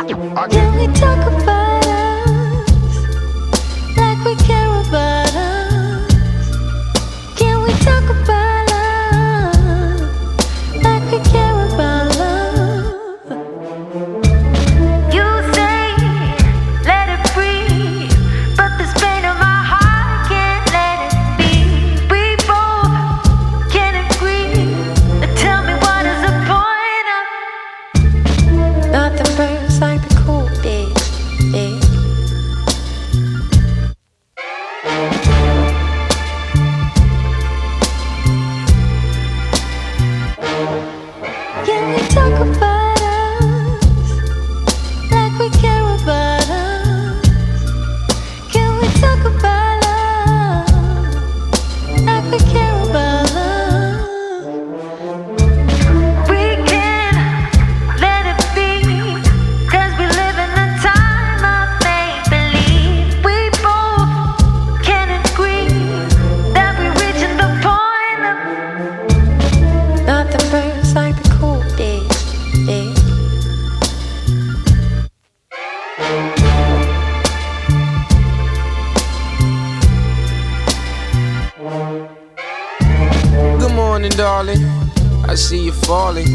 Can we talk about us like we care about us? Can we talk about love like we care about love? You say let it breathe, but this pain of my heart can't let it be. We both can agree. Tell me what is the point of nothing burns like the cold days. Can we talk about us like we care about us? Can we talk about love like we care about love? We can let it be, 'cause we live in a time of make-believe. We both can agree that we're reaching the point of nothing burns like the cold days. Good morning, darling. I see you falling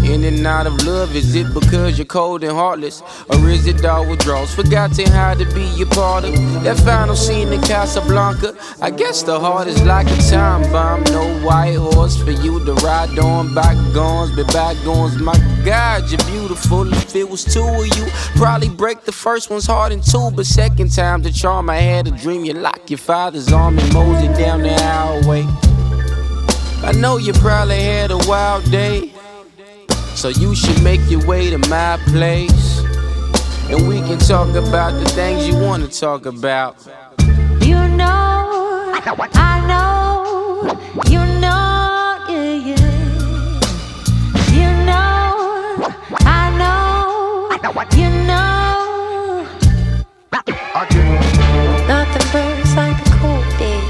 in and out of love. Is it because you're cold and heartless? Or is it all withdrawals? Forgotten how to be a part of that final scene in Casablanca. I guess the heart is like a time bomb. No white horse for you to ride on. Bygones be bygones. My God, you're beautiful. If it was two of you, probably break the first one's heart in two. But second time's the charm. I had a dream. You lock your father's arm and mosey down the highway. I know you probably had a wild day, so you should make your way to my place, and we can talk about the things you wanna talk about. You know, I know, you know, yeah, yeah. You know, I know, you know. Nothing burns like the cold days.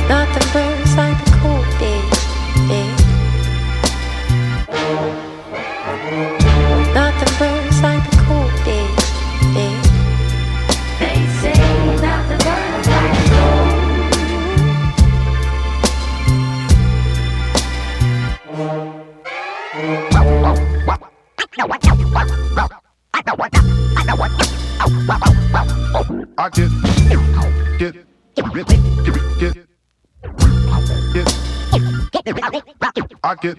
Nothing burns like the cold days. Nothing burns like the cold days. They say nothing burns like the cold. I get